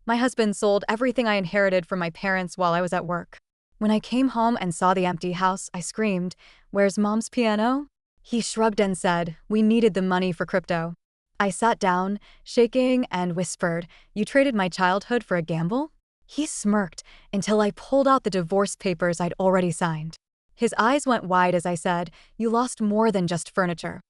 My husband sold everything I inherited from my parents while I was at work. When I came home and saw the empty house, I screamed, "Where's Mom's piano?" He shrugged and said, "We needed the money for crypto." I sat down, shaking, and whispered, "You traded my childhood for a gamble?" He smirked until I pulled out the divorce papers I'd already signed. His eyes went wide as I said, "You lost more than just furniture."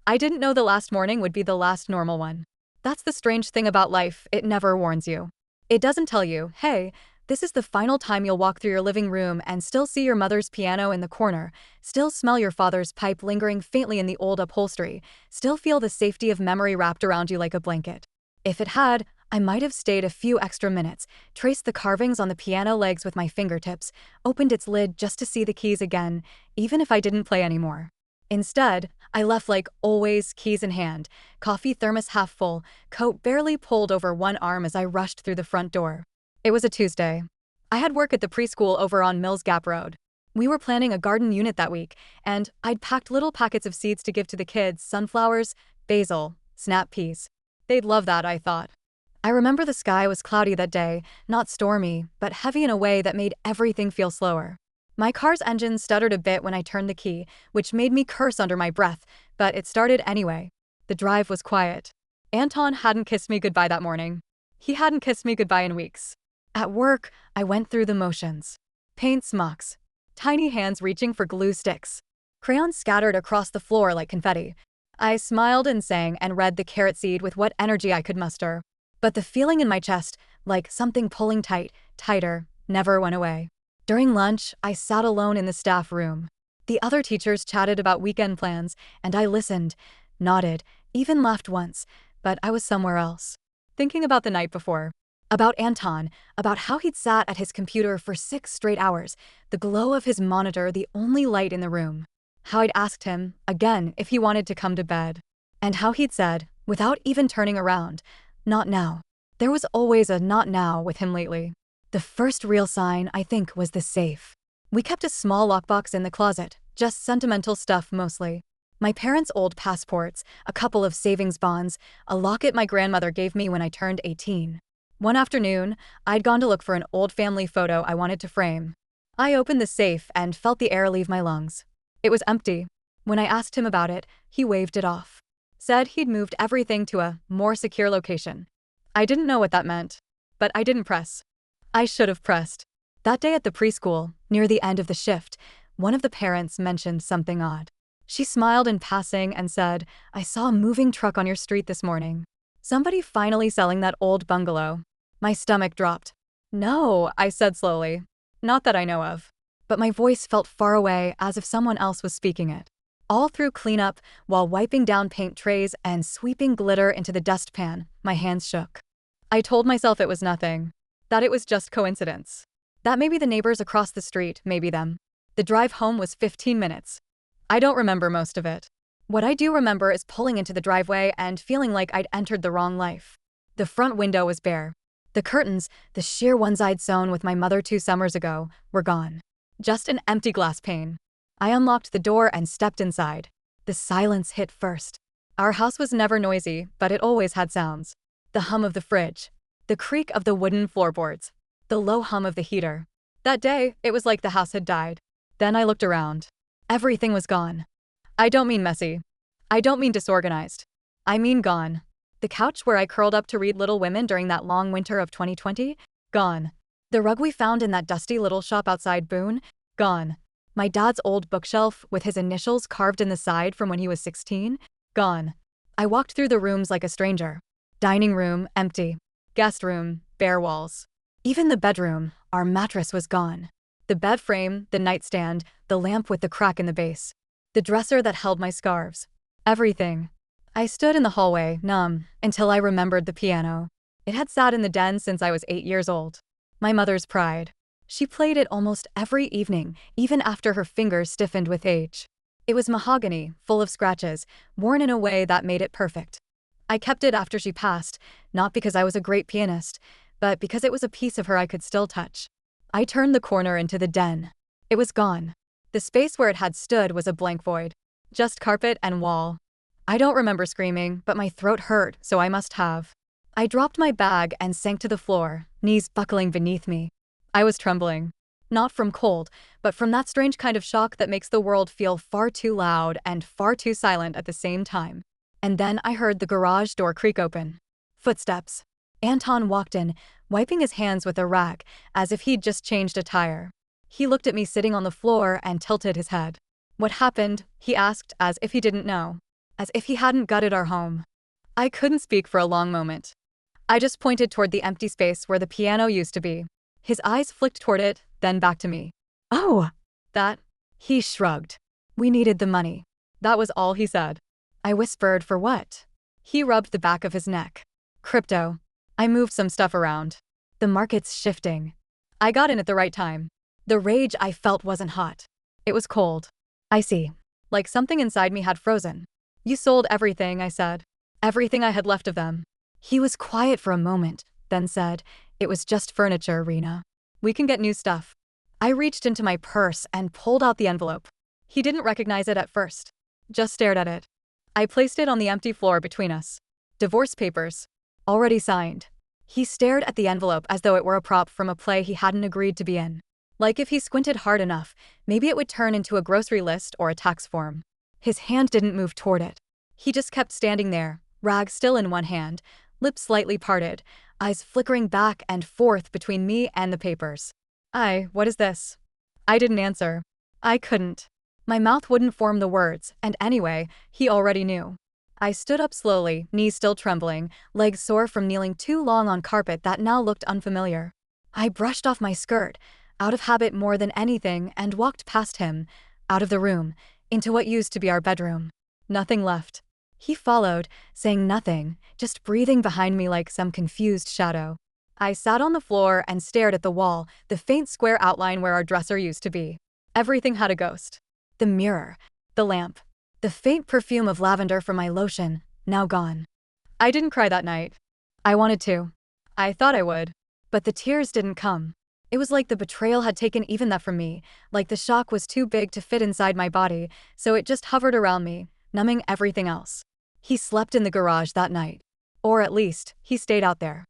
I didn't know the last morning would be the last normal one. That's the strange thing about life, it never warns you. It doesn't tell you, hey, this is the final time you'll walk through your living room and still see your mother's piano in the corner, still smell your father's pipe lingering faintly in the old upholstery, still feel the safety of memory wrapped around you like a blanket. If it had, I might have stayed a few extra minutes, traced the carvings on the piano legs with my fingertips, opened its lid just to see the keys again, even if I didn't play anymore. Instead, I left like always, keys in hand, coffee thermos half full, coat barely pulled over one arm as I rushed through the front door. It was a Tuesday. I had work at the preschool over on Mills Gap Road. We were planning a garden unit that week, and I'd packed little packets of seeds to give to the kids: sunflowers, basil, snap peas. They'd love that, I thought. I remember the sky was cloudy that day, not stormy, but heavy in a way that made everything feel slower. My car's engine stuttered a bit when I turned the key, which made me curse under my breath, but it started anyway. The drive was quiet. Anton hadn't kissed me goodbye that morning. He hadn't kissed me goodbye in weeks. At work, I went through the motions. Paint smocks. Tiny hands reaching for glue sticks. Crayons scattered across the floor like confetti. I smiled and sang and read The Carrot Seed with what energy I could muster. But the feeling in my chest, like something pulling tighter, never went away. During lunch, I sat alone in the staff room. The other teachers chatted about weekend plans, and I listened, nodded, even laughed once, but I was somewhere else. Thinking about the night before. About Anton, about how he'd sat at his computer for 6 straight hours, the glow of his monitor the only light in the room. How I'd asked him, again, if he wanted to come to bed. And how he'd said, without even turning around, "Not now." There was always a "not now" with him lately. The first real sign, I think, was the safe. We kept a small lockbox in the closet, just sentimental stuff mostly. My parents' old passports, a couple of savings bonds, a locket my grandmother gave me when I turned 18. One afternoon, I'd gone to look for an old family photo I wanted to frame. I opened the safe and felt the air leave my lungs. It was empty. When I asked him about it, he waved it off. Said he'd moved everything to a more secure location. I didn't know what that meant, but I didn't press. I should have pressed. That day at the preschool, near the end of the shift, one of the parents mentioned something odd. She smiled in passing and said, "I saw a moving truck on your street this morning. Somebody finally selling that old bungalow." My stomach dropped. "No," I said slowly. "Not that I know of." But my voice felt far away, as if someone else was speaking it. All through cleanup, while wiping down paint trays and sweeping glitter into the dustpan, my hands shook. I told myself it was nothing. That it was just coincidence. That maybe the neighbors across the street, maybe them. The drive home was 15 minutes. I don't remember most of it. What I do remember is pulling into the driveway and feeling like I'd entered the wrong life. The front window was bare. The curtains, the sheer ones I'd sewn with my mother 2 summers ago, were gone. Just an empty glass pane. I unlocked the door and stepped inside. The silence hit first. Our house was never noisy, but it always had sounds. The hum of the fridge. The creak of the wooden floorboards. The low hum of the heater. That day, it was like the house had died. Then I looked around. Everything was gone. I don't mean messy. I don't mean disorganized. I mean gone. The couch where I curled up to read Little Women during that long winter of 2020? Gone. The rug we found in that dusty little shop outside Boone? Gone. My dad's old bookshelf, with his initials carved in the side from when he was 16? Gone. I walked through the rooms like a stranger. Dining room, empty. Guest room, bare walls. Even the bedroom, our mattress was gone. The bed frame, the nightstand, the lamp with the crack in the base. The dresser that held my scarves. Everything. I stood in the hallway, numb, until I remembered the piano. It had sat in the den since I was 8 years old. My mother's pride. She played it almost every evening, even after her fingers stiffened with age. It was mahogany, full of scratches, worn in a way that made it perfect. I kept it after she passed, not because I was a great pianist, but because it was a piece of her I could still touch. I turned the corner into the den. It was gone. The space where it had stood was a blank void. Just carpet and wall. I don't remember screaming, but my throat hurt, so I must have. I dropped my bag and sank to the floor, knees buckling beneath me. I was trembling. Not from cold, but from that strange kind of shock that makes the world feel far too loud and far too silent at the same time. And then I heard the garage door creak open. Footsteps. Anton walked in, wiping his hands with a rag, as if he'd just changed a tire. He looked at me sitting on the floor and tilted his head. "What happened?" he asked, as if he didn't know. As if he hadn't gutted our home. I couldn't speak for a long moment. I just pointed toward the empty space where the piano used to be. His eyes flicked toward it, then back to me. "Oh, that?" He shrugged. "We needed the money." That was all he said. I whispered, "For what?" He rubbed the back of his neck. "Crypto." I moved some stuff around. "The market's shifting." I got in at the right time. The rage I felt wasn't hot. It was cold. "I see." Like something inside me had frozen. "You sold everything," I said. Everything I had left of them. He was quiet for a moment, then said, "It was just furniture, Rena. We can get new stuff." I reached into my purse and pulled out the envelope. He didn't recognize it at first. Just stared at it. I placed it on the empty floor between us. Divorce papers. Already signed. He stared at the envelope as though it were a prop from a play he hadn't agreed to be in. Like if he squinted hard enough, maybe it would turn into a grocery list or a tax form. His hand didn't move toward it. He just kept standing there, rag still in one hand, lips slightly parted, eyes flickering back and forth between me and the papers. What is this?" I didn't answer. I couldn't. My mouth wouldn't form the words, and anyway, he already knew. I stood up slowly, knees still trembling, legs sore from kneeling too long on carpet that now looked unfamiliar. I brushed off my skirt, out of habit more than anything, and walked past him, out of the room, into what used to be our bedroom. Nothing left. He followed, saying nothing, just breathing behind me like some confused shadow. I sat on the floor and stared at the wall, the faint square outline where our dresser used to be. Everything had a ghost. The mirror, the lamp, the faint perfume of lavender from my lotion, now gone. I didn't cry that night. I wanted to. I thought I would. But the tears didn't come. It was like the betrayal had taken even that from me, like the shock was too big to fit inside my body, so it just hovered around me, numbing everything else. He slept in the garage that night. Or at least, he stayed out there.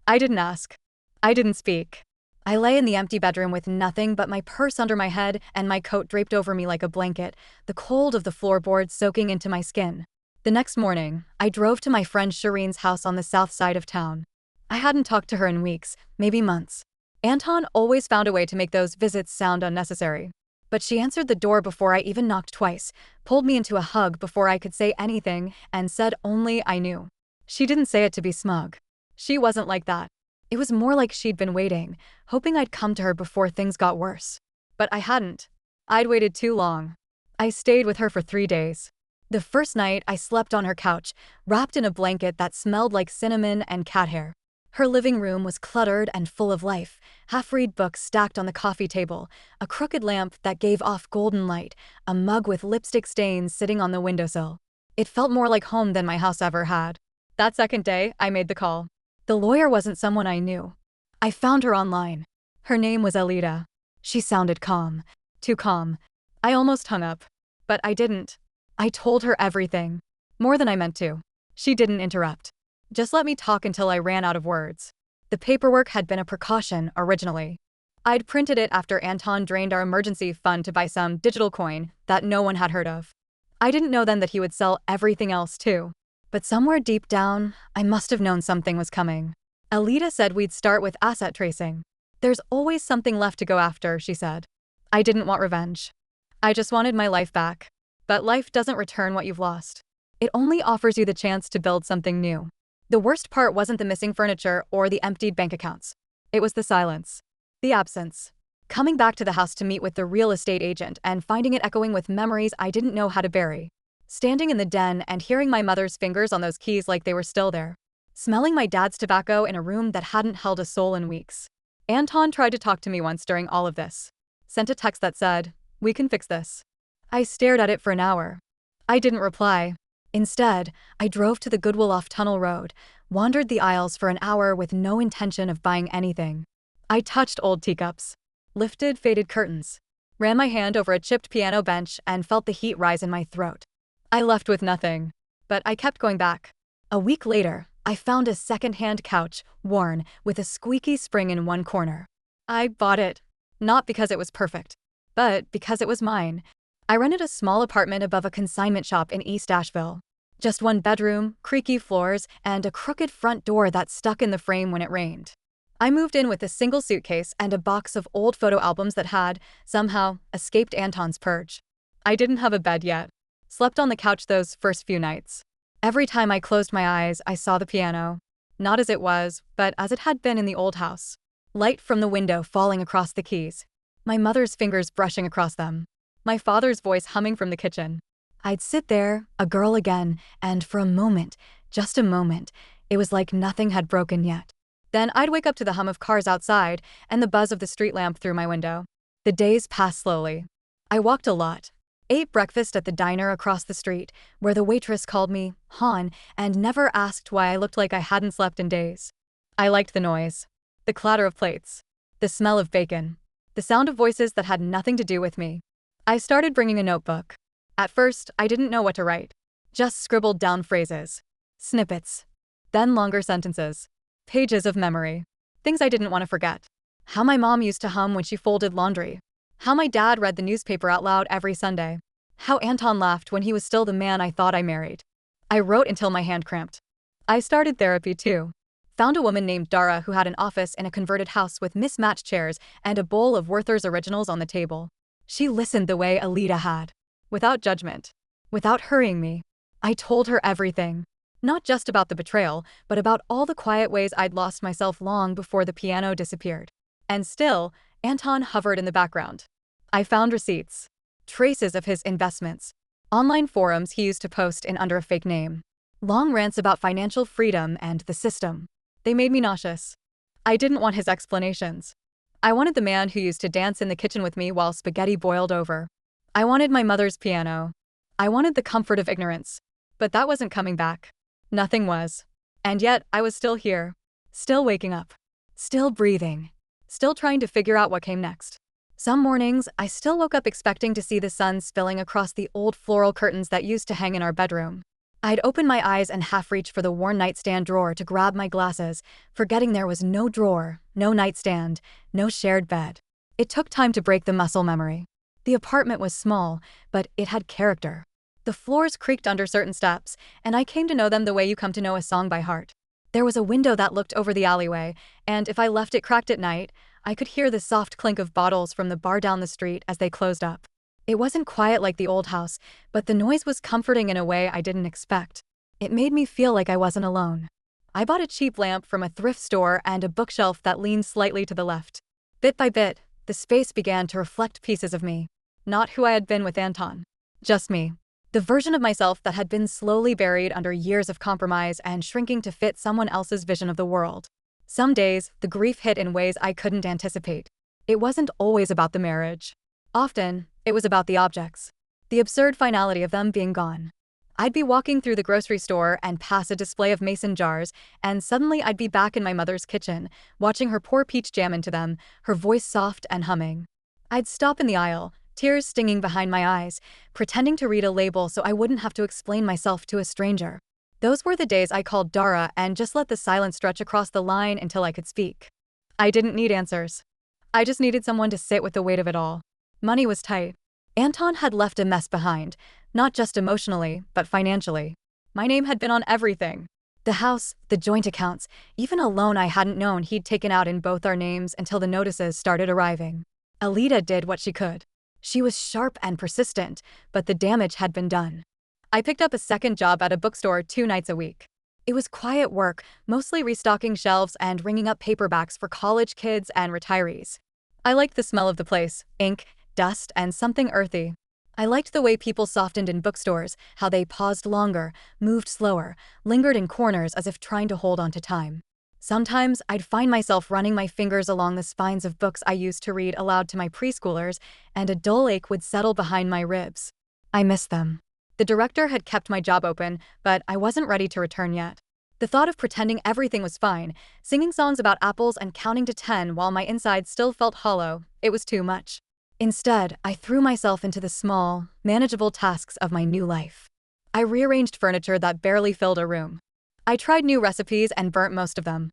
I didn't ask. I didn't speak. I lay in the empty bedroom with nothing but my purse under my head and my coat draped over me like a blanket, the cold of the floorboards soaking into my skin. The next morning, I drove to my friend Shireen's house on the south side of town. I hadn't talked to her in weeks, maybe months. Anton always found a way to make those visits sound unnecessary. But she answered the door before I even knocked twice, pulled me into a hug before I could say anything, and said only I knew. She didn't say it to be smug. She wasn't like that. It was more like she'd been waiting, hoping I'd come to her before things got worse. But I hadn't. I'd waited too long. I stayed with her for 3 days. The first night, I slept on her couch, wrapped in a blanket that smelled like cinnamon and cat hair. Her living room was cluttered and full of life, half-read books stacked on the coffee table, a crooked lamp that gave off golden light, a mug with lipstick stains sitting on the windowsill. It felt more like home than my house ever had. That second day, I made the call. The lawyer wasn't someone I knew. I found her online. Her name was Alida. She sounded calm. Too calm. I almost hung up. But I didn't. I told her everything. More than I meant to. She didn't interrupt. Just let me talk until I ran out of words. The paperwork had been a precaution originally. I'd printed it after Anton drained our emergency fund to buy some digital coin that no one had heard of. I didn't know then that he would sell everything else too. But somewhere deep down, I must have known something was coming. Alida said we'd start with asset tracing. There's always something left to go after, she said. I didn't want revenge. I just wanted my life back. But life doesn't return what you've lost. It only offers you the chance to build something new. The worst part wasn't the missing furniture or the emptied bank accounts. It was the silence. The absence. Coming back to the house to meet with the real estate agent and finding it echoing with memories I didn't know how to bury. Standing in the den and hearing my mother's fingers on those keys like they were still there. Smelling my dad's tobacco in a room that hadn't held a soul in weeks. Anton tried to talk to me once during all of this. Sent a text that said, "We can fix this." I stared at it for an hour. I didn't reply. Instead, I drove to the Goodwill off Tunnel Road, wandered the aisles for an hour with no intention of buying anything. I touched old teacups. Lifted faded curtains. Ran my hand over a chipped piano bench and felt the heat rise in my throat. I left with nothing. But I kept going back. A week later, I found a second-hand couch, worn, with a squeaky spring in one corner. I bought it. Not because it was perfect, but because it was mine. I rented a small apartment above a consignment shop in East Asheville. Just one bedroom, creaky floors, and a crooked front door that stuck in the frame when it rained. I moved in with a single suitcase and a box of old photo albums that had, somehow, escaped Anton's purge. I didn't have a bed yet. Slept on the couch those first few nights. Every time I closed my eyes, I saw the piano. Not as it was, but as it had been in the old house. Light from the window falling across the keys. My mother's fingers brushing across them. My father's voice humming from the kitchen. I'd sit there, a girl again, and for a moment, just a moment, it was like nothing had broken yet. Then I'd wake up to the hum of cars outside and the buzz of the street lamp through my window. The days passed slowly. I walked a lot. Ate breakfast at the diner across the street, where the waitress called me Han and never asked why I looked like I hadn't slept in days. I liked the noise. The clatter of plates. The smell of bacon. The sound of voices that had nothing to do with me. I started bringing a notebook. At first, I didn't know what to write. Just scribbled down phrases. Snippets. Then longer sentences. Pages of memory. Things I didn't want to forget. How my mom used to hum when she folded laundry. How my dad read the newspaper out loud every Sunday. How Anton laughed when he was still the man I thought I married. I wrote until my hand cramped. I started therapy too. Found a woman named Dara who had an office in a converted house with mismatched chairs and a bowl of Werther's Originals on the table. She listened the way Alita had. Without judgment. Without hurrying me. I told her everything. Not just about the betrayal, but about all the quiet ways I'd lost myself long before the piano disappeared. And still, Anton hovered in the background. I found receipts. Traces of his investments. Online forums he used to post in under a fake name. Long rants about financial freedom and the system. They made me nauseous. I didn't want his explanations. I wanted the man who used to dance in the kitchen with me while spaghetti boiled over. I wanted my mother's piano. I wanted the comfort of ignorance. But that wasn't coming back. Nothing was. And yet, I was still here. Still waking up. Still breathing. Still trying to figure out what came next. Some mornings, I still woke up expecting to see the sun spilling across the old floral curtains that used to hang in our bedroom. I'd open my eyes and half reach for the worn nightstand drawer to grab my glasses, forgetting there was no drawer, no nightstand, no shared bed. It took time to break the muscle memory. The apartment was small, but it had character. The floors creaked under certain steps, and I came to know them the way you come to know a song by heart. There was a window that looked over the alleyway, and if I left it cracked at night, I could hear the soft clink of bottles from the bar down the street as they closed up. It wasn't quiet like the old house, but the noise was comforting in a way I didn't expect. It made me feel like I wasn't alone. I bought a cheap lamp from a thrift store and a bookshelf that leaned slightly to the left. Bit by bit, the space began to reflect pieces of me. Not who I had been with Anton. Just me. The version of myself that had been slowly buried under years of compromise and shrinking to fit someone else's vision of the world. Some days, the grief hit in ways I couldn't anticipate. It wasn't always about the marriage. Often, it was about the objects. The absurd finality of them being gone. I'd be walking through the grocery store and pass a display of mason jars, and suddenly I'd be back in my mother's kitchen, watching her pour peach jam into them, her voice soft and humming. I'd stop in the aisle, tears stinging behind my eyes, pretending to read a label so I wouldn't have to explain myself to a stranger. Those were the days I called Dara and just let the silence stretch across the line until I could speak. I didn't need answers. I just needed someone to sit with the weight of it all. Money was tight. Anton had left a mess behind, not just emotionally, but financially. My name had been on everything. The house, the joint accounts, even a loan I hadn't known he'd taken out in both our names until the notices started arriving. Alita did what she could. She was sharp and persistent, but the damage had been done. I picked up a second job at a bookstore 2 nights a week. It was quiet work, mostly restocking shelves and ringing up paperbacks for college kids and retirees. I liked the smell of the place, ink, dust, and something earthy. I liked the way people softened in bookstores, how they paused longer, moved slower, lingered in corners as if trying to hold on to time. Sometimes I'd find myself running my fingers along the spines of books I used to read aloud to my preschoolers, and a dull ache would settle behind my ribs. I missed them. The director had kept my job open, but I wasn't ready to return yet. The thought of pretending everything was fine, singing songs about apples and counting to 10 while my inside still felt hollow, it was too much. Instead, I threw myself into the small, manageable tasks of my new life. I rearranged furniture that barely filled a room. I tried new recipes and burnt most of them.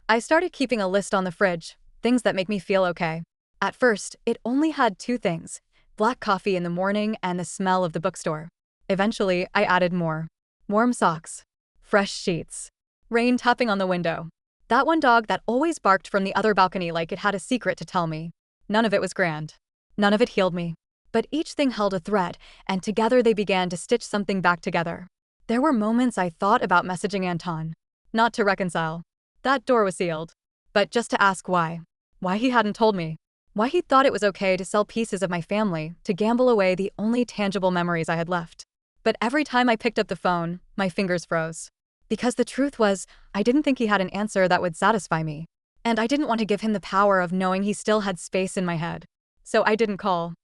I started keeping a list on the fridge, things that make me feel okay. At first, it only had two things: black coffee in the morning and the smell of the bookstore. Eventually, I added more. Warm socks, fresh sheets, rain tapping on the window. That one dog that always barked from the other balcony like it had a secret to tell me. None of it was grand. None of it healed me. But each thing held a thread, and together they began to stitch something back together. There were moments I thought about messaging Anton. Not to reconcile. That door was sealed. But just to ask why. Why he hadn't told me. Why he thought it was okay to sell pieces of my family, to gamble away the only tangible memories I had left. But every time I picked up the phone, my fingers froze. Because the truth was, I didn't think he had an answer that would satisfy me. And I didn't want to give him the power of knowing he still had space in my head. So I didn't call.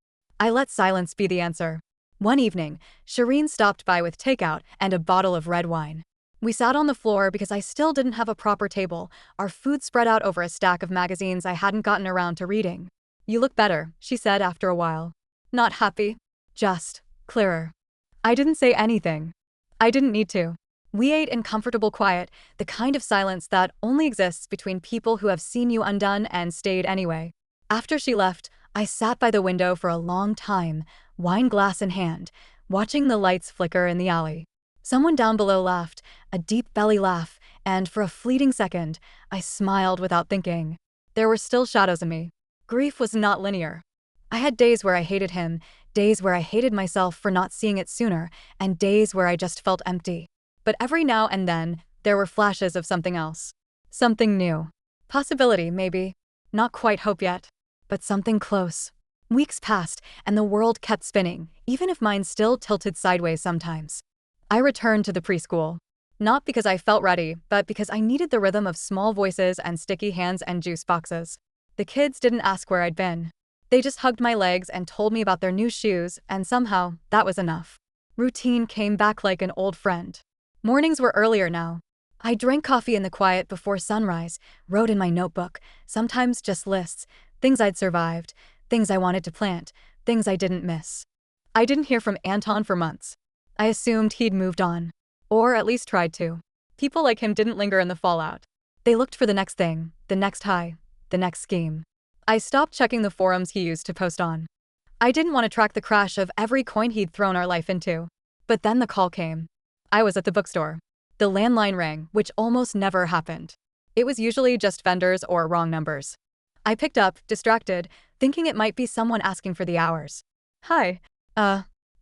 I let silence be the answer. One evening, Shireen stopped by with takeout and a bottle of red wine. We sat on the floor because I still didn't have a proper table, our food spread out over a stack of magazines I hadn't gotten around to reading. "You look better," she said after a while. Not happy. Just clearer. I didn't say anything. I didn't need to. We ate in comfortable quiet, the kind of silence that only exists between people who have seen you undone and stayed anyway. After she left, I sat by the window for a long time, wine glass in hand, watching the lights flicker in the alley. Someone down below laughed, a deep belly laugh, and for a fleeting second, I smiled without thinking. There were still shadows in me. Grief was not linear. I had days where I hated him, days where I hated myself for not seeing it sooner, and days where I just felt empty. But every now and then, there were flashes of something else. Something new. Possibility, maybe. Not quite hope yet. But something close. Weeks passed, and the world kept spinning, even if mine still tilted sideways sometimes. I returned to the preschool. Not because I felt ready, but because I needed the rhythm of small voices and sticky hands and juice boxes. The kids didn't ask where I'd been. They just hugged my legs and told me about their new shoes, and somehow, that was enough. Routine came back like an old friend. Mornings were earlier now. I drank coffee in the quiet before sunrise, wrote in my notebook, sometimes just lists, things I'd survived, things I wanted to plant, things I didn't miss. I didn't hear from Anton for months. I assumed he'd moved on. Or at least tried to. People like him didn't linger in the fallout. They looked for the next thing, the next high, the next scheme. I stopped checking the forums he used to post on. I didn't want to track the crash of every coin he'd thrown our life into. But then the call came. I was at the bookstore. The landline rang, which almost never happened. It was usually just vendors or wrong numbers. I picked up, distracted, thinking it might be someone asking for the hours. "Hi.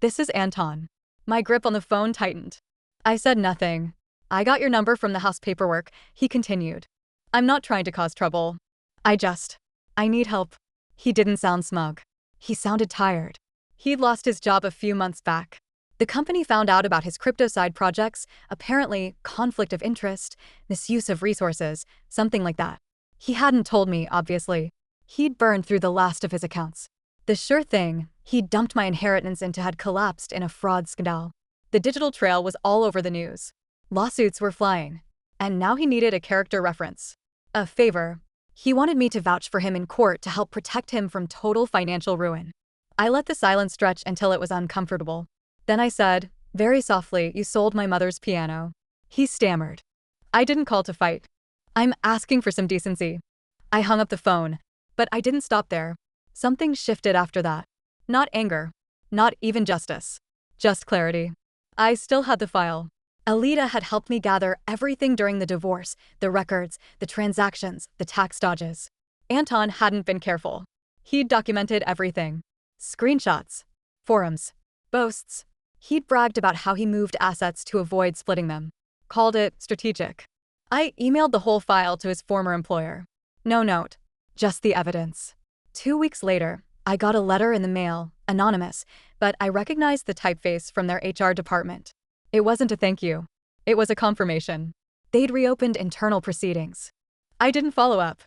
This is Anton." My grip on the phone tightened. I said nothing. "I got your number from the house paperwork," he continued. "I'm not trying to cause trouble. I need help." He didn't sound smug. He sounded tired. He'd lost his job a few months back. The company found out about his crypto side projects, apparently conflict of interest, misuse of resources, something like that. He hadn't told me, obviously. He'd burned through the last of his accounts. The sure thing he'd dumped my inheritance into had collapsed in a fraud scandal. The digital trail was all over the news. Lawsuits were flying. And now he needed a character reference. A favor. He wanted me to vouch for him in court to help protect him from total financial ruin. I let the silence stretch until it was uncomfortable. Then I said, very softly, "You sold my mother's piano." He stammered. "I didn't call to fight. I'm asking for some decency." I hung up the phone. But I didn't stop there. Something shifted after that. Not anger. Not even justice. Just clarity. I still had the file. Alita had helped me gather everything during the divorce, the records, the transactions, the tax dodges. Anton hadn't been careful. He'd documented everything. Screenshots. Forums. Boasts. He'd bragged about how he moved assets to avoid splitting them. Called it strategic. I emailed the whole file to his former employer. No note. Just the evidence. 2 weeks later, I got a letter in the mail, anonymous, but I recognized the typeface from their HR department. It wasn't a thank you. It was a confirmation. They'd reopened internal proceedings. I didn't follow up.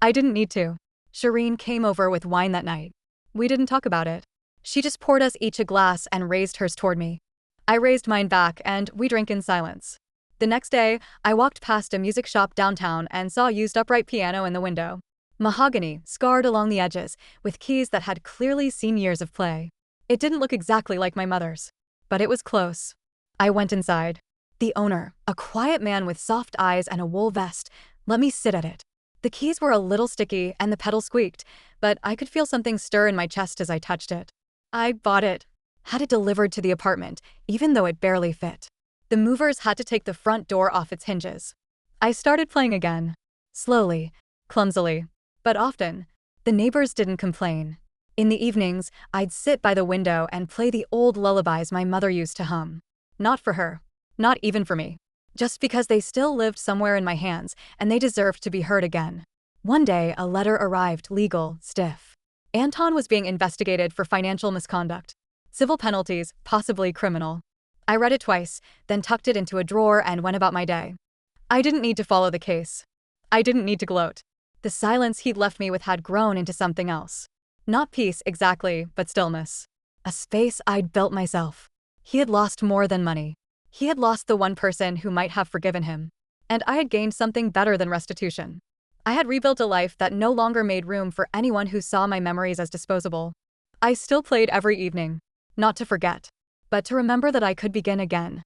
I didn't need to. Shireen came over with wine that night. We didn't talk about it. She just poured us each a glass and raised hers toward me. I raised mine back and we drank in silence. The next day, I walked past a music shop downtown and saw a used upright piano in the window. Mahogany, scarred along the edges, with keys that had clearly seen years of play. It didn't look exactly like my mother's. But it was close. I went inside. The owner, a quiet man with soft eyes and a wool vest, let me sit at it. The keys were a little sticky and the pedal squeaked, but I could feel something stir in my chest as I touched it. I bought it. Had it delivered to the apartment, even though it barely fit. The movers had to take the front door off its hinges. I started playing again. Slowly, clumsily, but often. The neighbors didn't complain. In the evenings, I'd sit by the window and play the old lullabies my mother used to hum. Not for her. Not even for me. Just because they still lived somewhere in my hands, and they deserved to be heard again. One day, a letter arrived, legal, stiff. Anton was being investigated for financial misconduct. Civil penalties, possibly criminal. I read it twice, then tucked it into a drawer and went about my day. I didn't need to follow the case. I didn't need to gloat. The silence he'd left me with had grown into something else. Not peace exactly, but stillness. A space I'd built myself. He had lost more than money. He had lost the one person who might have forgiven him. And I had gained something better than restitution. I had rebuilt a life that no longer made room for anyone who saw my memories as disposable. I still played every evening. Not to forget, but to remember that I could begin again.